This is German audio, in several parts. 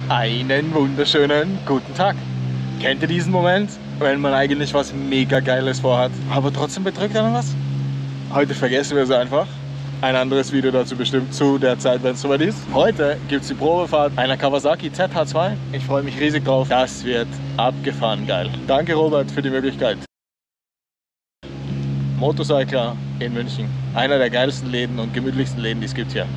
Einen wunderschönen guten Tag. Kennt ihr diesen Moment, wenn man eigentlich was mega Geiles vorhat, aber trotzdem bedrückt einen was? Heute vergessen wir es einfach. Ein anderes Video dazu bestimmt zu der Zeit, wenn es soweit ist. Heute gibt es die Probefahrt einer Kawasaki ZH2. Ich freue mich riesig drauf. Das wird abgefahren geil. Danke Robert für die Möglichkeit. Motorcycler in München. Einer der geilsten Läden und gemütlichsten Läden, die es gibt hier.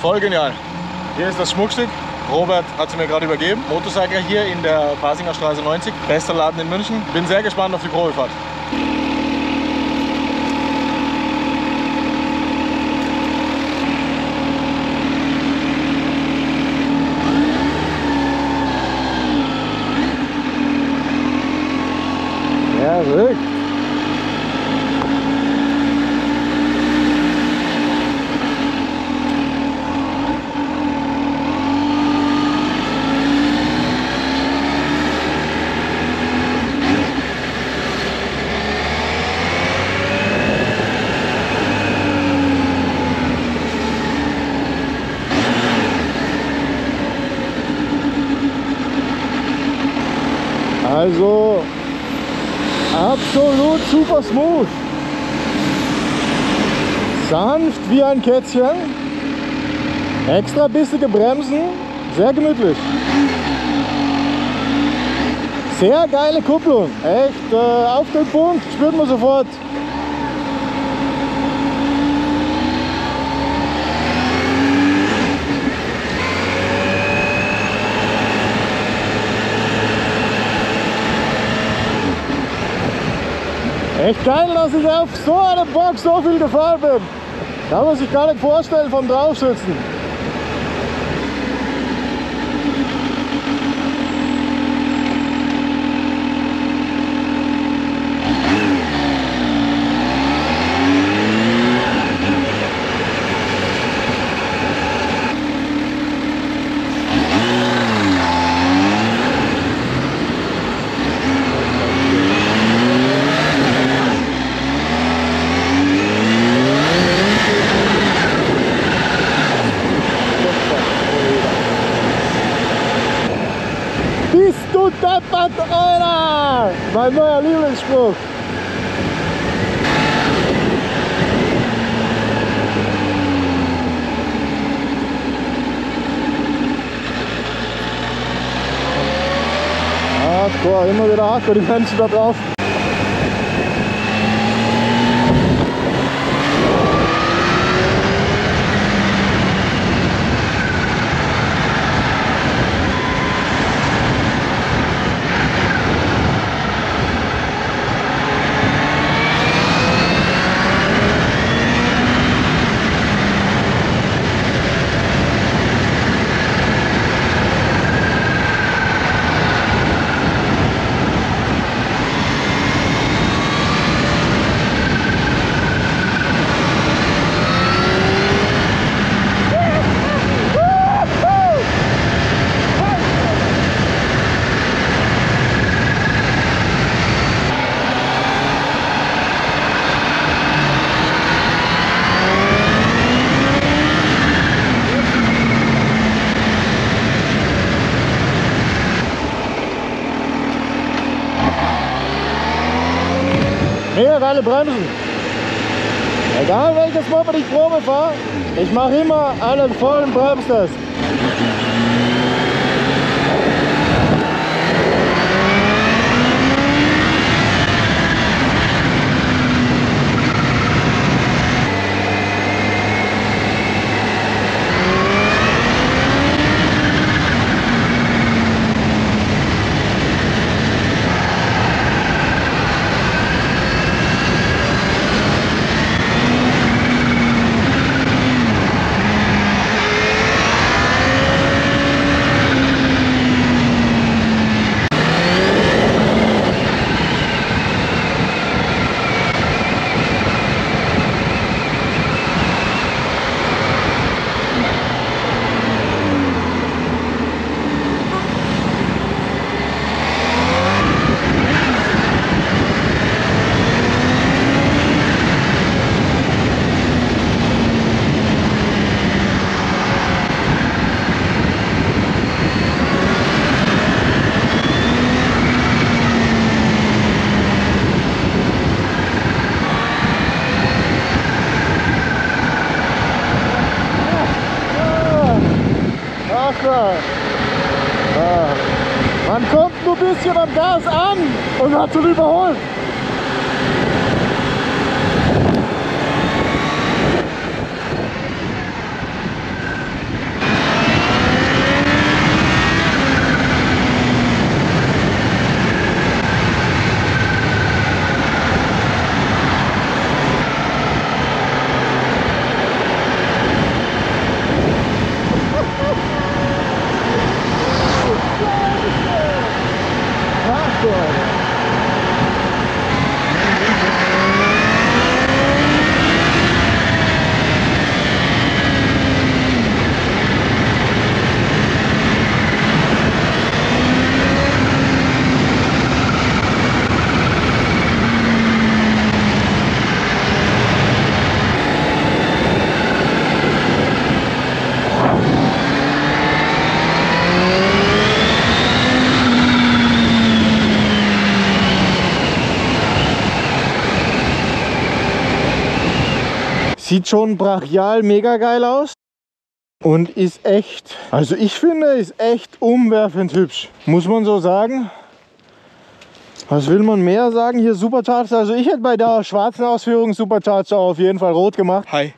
Voll genial. Hier ist das Schmuckstück. Robert hat sie mir gerade übergeben. Motorcycler hier in der Pasinger Straße 90. Bester Laden in München. Bin sehr gespannt auf die Probefahrt. Verrückt. Also absolut super smooth. Sanft wie ein Kätzchen. Extra bissige Bremsen. Sehr gemütlich. Sehr geile Kupplung. Echt auf den Punkt. Spürt man sofort. Echt geil, dass ich auf so einer Box so viel gefahren bin. Kann man sich gar nicht vorstellen vom Draufsitzen. Bist du deppert, Alter! Mein neuer Lieblingsspruch. Hardcore, immer wieder Hardcore, die Menschen da drauf. Mega geile Bremsen. Egal welches Moped ich Probe fahre, ich mache immer einen vollen Bremstest. Man kommt nur ein bisschen am Gas an und hat zum Überholen. Sieht schon brachial mega geil aus und ist echt, also ich finde, ist echt umwerfend hübsch. Muss man so sagen. Was will man mehr sagen? Hier Supercharger, also ich hätte bei der schwarzen Ausführung Supercharger auf jeden Fall rot gemacht. Hi.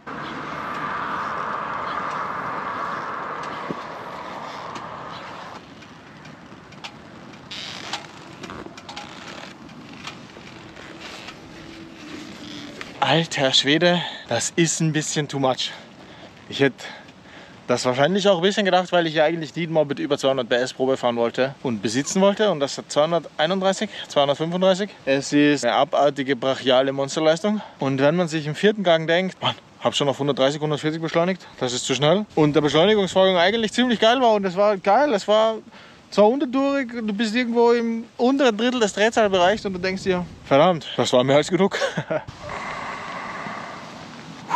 Alter Schwede, das ist ein bisschen too much. Ich hätte das wahrscheinlich auch ein bisschen gedacht, weil ich ja eigentlich die Moped über 200 PS Probe fahren wollte und besitzen wollte. Und das hat 231, 235. Es ist eine abartige, brachiale Monsterleistung. Und wenn man sich im vierten Gang denkt, Mann, habe schon auf 130, 140 beschleunigt, das ist zu schnell. Und der Beschleunigungsvorgang eigentlich ziemlich geil war und es war geil, es war zwar unterdurch, du bist irgendwo im unteren Drittel des Drehzahlbereichs und du denkst dir, verdammt, das war mehr als genug.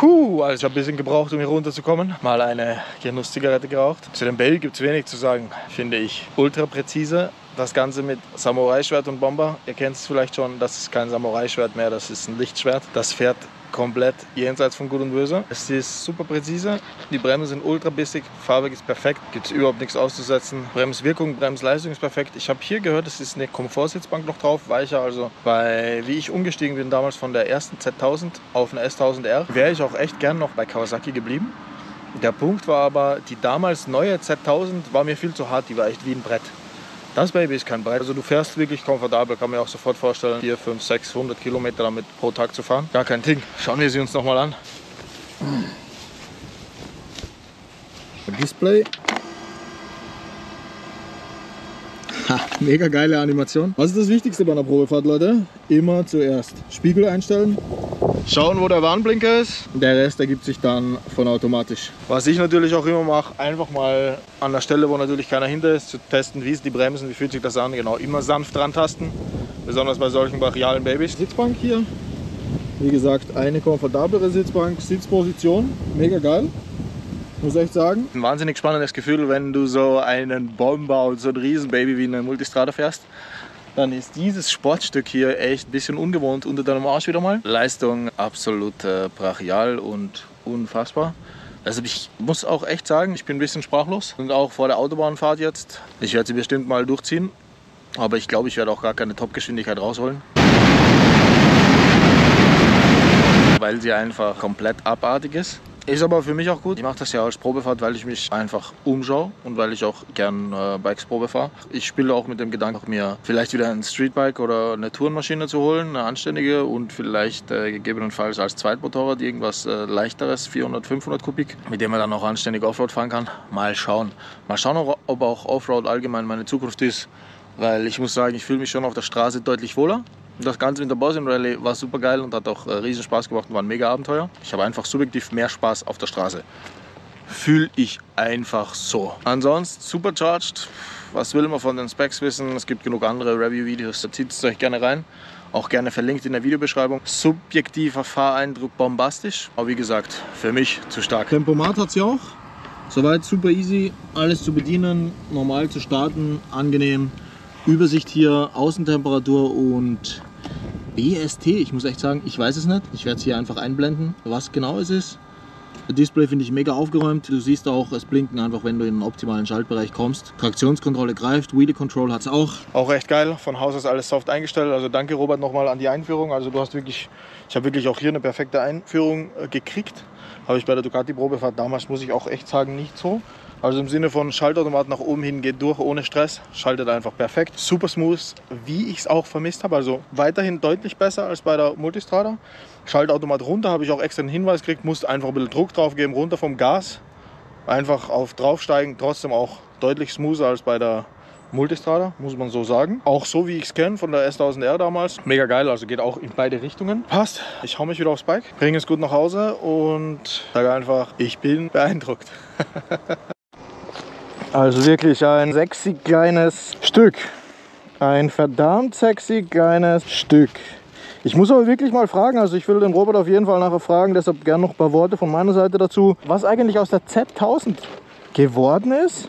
Also ich habe ein bisschen gebraucht, um hier runterzukommen. Mal eine Genusszigarette geraucht. Zu dem Baby gibt es wenig zu sagen, finde ich. Ultra präzise. Das Ganze mit Samurai-Schwert und Bomber. Ihr kennt es vielleicht schon, das ist kein Samurai-Schwert mehr, das ist ein Lichtschwert. Das fährt komplett jenseits von Gut und Böse. Es ist super präzise, die Bremsen sind ultra bissig, Fahrwerk ist perfekt, gibt es überhaupt nichts auszusetzen. Bremswirkung, Bremsleistung ist perfekt. Ich habe hier gehört, es ist eine Komfortsitzbank noch drauf, weicher, also wie ich umgestiegen bin damals von der ersten Z1000 auf eine S1000R, wäre ich auch echt gern noch bei Kawasaki geblieben. Der Punkt war aber, die damals neue Z1000 war mir viel zu hart, die war echt wie ein Brett. Das Baby ist kein Brett, also du fährst wirklich komfortabel, kann man auch sofort vorstellen, 4, 5, 600 Kilometer damit pro Tag zu fahren. Gar kein Ding. Schauen wir sie uns nochmal an. Display. Ha, mega geile Animation. Was ist das Wichtigste bei einer Probefahrt, Leute? Immer zuerst Spiegel einstellen, schauen, wo der Warnblinker ist. Der Rest ergibt sich dann von automatisch. Was ich natürlich auch immer mache, einfach mal an der Stelle, wo natürlich keiner hinter ist, zu testen, wie ist die Bremsen, wie fühlt sich das an. Genau, immer sanft dran tasten, besonders bei solchen brachialen Babys. Sitzbank hier, wie gesagt, eine komfortablere Sitzbank, Sitzposition, mega geil. Muss echt sagen. Ein wahnsinnig spannendes Gefühl, wenn du so einen Bomber und so ein Riesenbaby wie eine Multistrada fährst. Dann ist dieses Sportstück hier echt ein bisschen ungewohnt unter deinem Arsch wieder mal. Leistung absolut brachial und unfassbar. Also ich muss auch echt sagen, ich bin ein bisschen sprachlos. Und auch vor der Autobahnfahrt jetzt. Ich werde sie bestimmt mal durchziehen. Aber ich glaube, ich werde auch gar keine Topgeschwindigkeit rausholen. Weil sie einfach komplett abartig ist. Ist aber für mich auch gut. Ich mache das ja als Probefahrt, weil ich mich einfach umschaue und weil ich auch gern Bikes Probe fahre. Ich spiele auch mit dem Gedanken, mir vielleicht wieder ein Streetbike oder eine Tourenmaschine zu holen, eine anständige und vielleicht gegebenenfalls als Zweitmotorrad irgendwas leichteres, 400, 500 Kubik, mit dem man dann auch anständig Offroad fahren kann. Mal schauen. Mal schauen, ob auch Offroad allgemein meine Zukunft ist, weil ich muss sagen, ich fühle mich schon auf der Straße deutlich wohler. Das Ganze mit der Bosnian Rallye war super geil und hat auch riesen Spaß gemacht und war ein mega Abenteuer. Ich habe einfach subjektiv mehr Spaß auf der Straße. Fühle ich einfach so. Ansonsten Supercharged. Was will man von den Specs wissen? Es gibt genug andere Review-Videos, da zieht es euch gerne rein. Auch gerne verlinkt in der Videobeschreibung. Subjektiver Fahreindruck bombastisch. Aber wie gesagt, für mich zu stark. Tempomat hat sie auch. Soweit super easy. Alles zu bedienen, normal zu starten, angenehm. Übersicht hier, Außentemperatur und BST, ich muss echt sagen, ich weiß es nicht. Ich werde es hier einfach einblenden, was genau es ist. Display finde ich mega aufgeräumt. Du siehst auch, es blinken einfach, wenn du in den optimalen Schaltbereich kommst. Traktionskontrolle greift, Wheelie Control hat es auch. Auch recht geil, von Haus aus alles soft eingestellt. Also danke Robert nochmal an die Einführung. Also du hast wirklich, ich habe wirklich auch hier eine perfekte Einführung gekriegt. Habe ich bei der Ducati Probefahrt damals, muss ich auch echt sagen, nicht so. Also im Sinne von Schaltautomat nach oben hin geht durch ohne Stress, schaltet einfach perfekt. Super smooth, wie ich es auch vermisst habe. Also weiterhin deutlich besser als bei der Multistrada. Schaltautomat runter, habe ich auch extra einen Hinweis gekriegt, musste einfach ein bisschen Druck drauf geben, runter vom Gas. Einfach auf draufsteigen, trotzdem auch deutlich smoother als bei der Multistrada, muss man so sagen. Auch so wie ich es kenne von der S1000R damals. Mega geil, also geht auch in beide Richtungen. Passt, ich hau mich wieder aufs Bike, bringe es gut nach Hause und sage einfach, ich bin beeindruckt. Also wirklich ein sexy kleines Stück. Ein verdammt sexy kleines Stück. Ich muss aber wirklich mal fragen, also ich will den Robert auf jeden Fall nachher fragen, deshalb gerne noch ein paar Worte von meiner Seite dazu, was eigentlich aus der Z1000 geworden ist.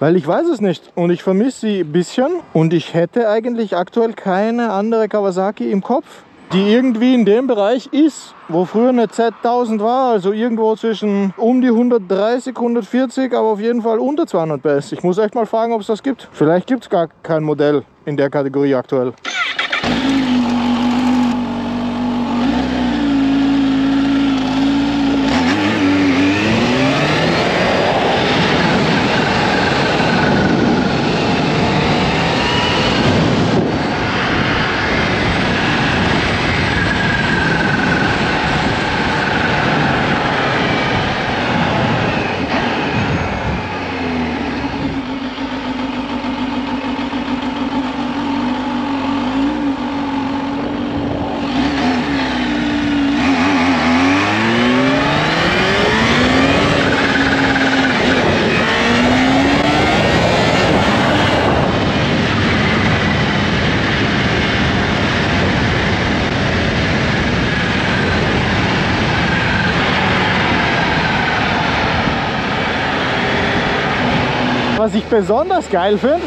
Weil ich weiß es nicht und ich vermisse sie ein bisschen und ich hätte eigentlich aktuell keine andere Kawasaki im Kopf, die irgendwie in dem Bereich ist, wo früher eine Z1000 war, also irgendwo zwischen um die 130, 140, aber auf jeden Fall unter 200 PS. Ich muss echt mal fragen, ob es das gibt. Vielleicht gibt es gar kein Modell in der Kategorie aktuell. Was ich besonders geil finde,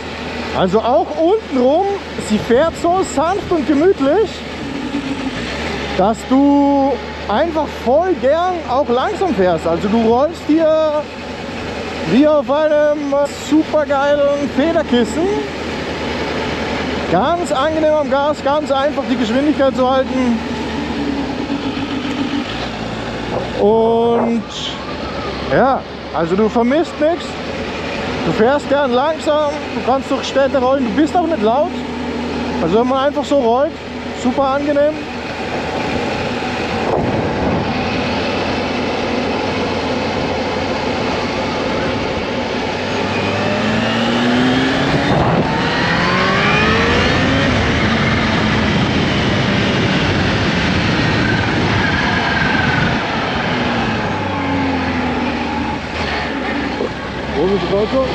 also auch untenrum, sie fährt so sanft und gemütlich, dass du einfach voll gern auch langsam fährst. Also du rollst hier wie auf einem super geilen Federkissen. Ganz angenehm am Gas, ganz einfach die Geschwindigkeit zu halten. Und ja, also du vermisst nichts. Du fährst gern langsam, du kannst durch Städte rollen, du bist auch nicht laut. Also wenn man einfach so rollt, super angenehm. Großes Auto.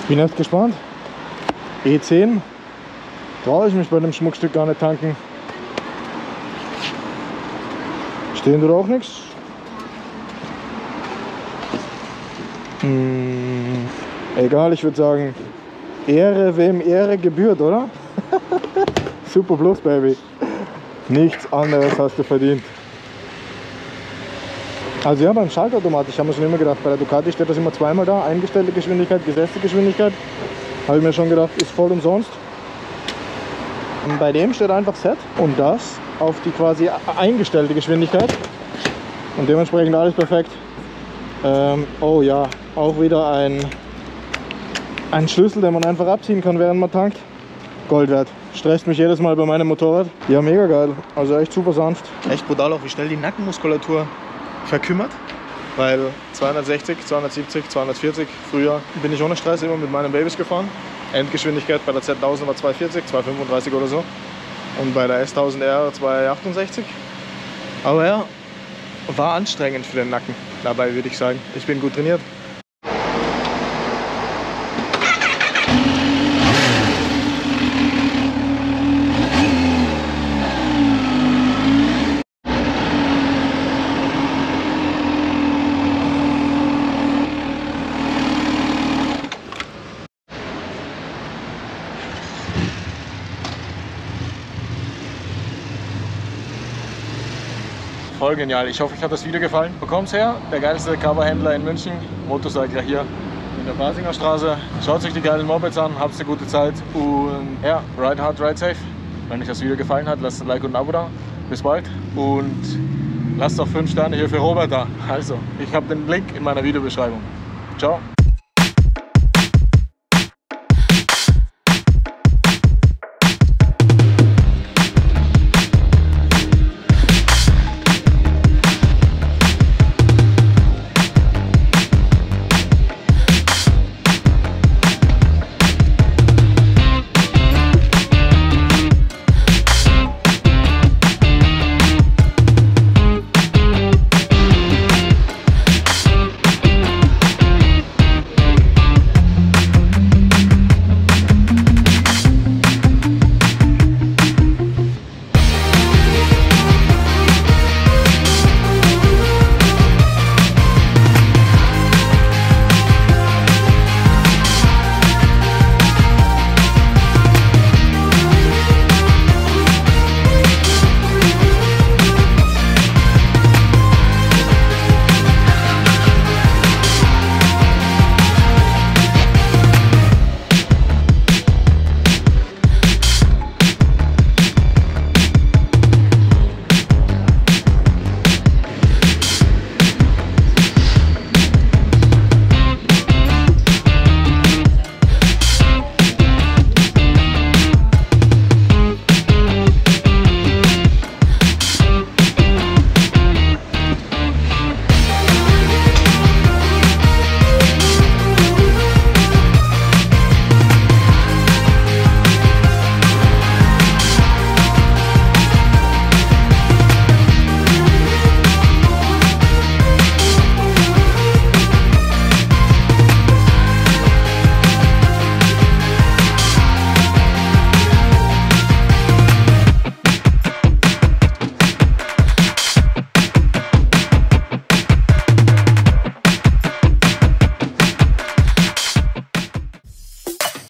Bin echt gespannt. E10. Traue ich mich bei dem Schmuckstück gar nicht tanken. Stehen tut auch nichts. Egal, ich würde sagen, Ehre wem Ehre gebührt, oder? Super Plus, Baby. Nichts anderes hast du verdient. Also ja, beim Schaltautomat, ich habe mir schon immer gedacht, bei der Ducati steht das immer zweimal da. Eingestellte Geschwindigkeit, gesetzte Geschwindigkeit. Habe ich mir schon gedacht, ist voll umsonst. Und bei dem steht einfach Set und das auf die quasi eingestellte Geschwindigkeit. Und dementsprechend alles perfekt. Oh ja, auch wieder ein Schlüssel, den man einfach abziehen kann, während man tankt. Gold wert. Stresst mich jedes Mal bei meinem Motorrad. Ja, mega geil. Also echt super sanft. Echt brutal auch, wie schnell die Nackenmuskulatur verkümmert. Weil 260, 270, 240, früher bin ich ohne Stress immer mit meinen Babys gefahren. Endgeschwindigkeit bei der Z1000 war 240, 235 oder so. Und bei der S1000R 268. Aber ja, war anstrengend für den Nacken. Dabei würde ich sagen, ich bin gut trainiert. Voll genial. Ich hoffe, euch hat das Video gefallen. Bekommt's her, der geilste Coverhändler in München. Motorcycler hier in der Basinger Straße. Schaut euch die geilen Mopeds an, habt eine gute Zeit und ja, ride hard, ride safe. Wenn euch das Video gefallen hat, lasst ein Like und ein Abo da. Bis bald und lasst auch 5 Sterne hier für Robert da. Also, ich habe den Link in meiner Videobeschreibung. Ciao.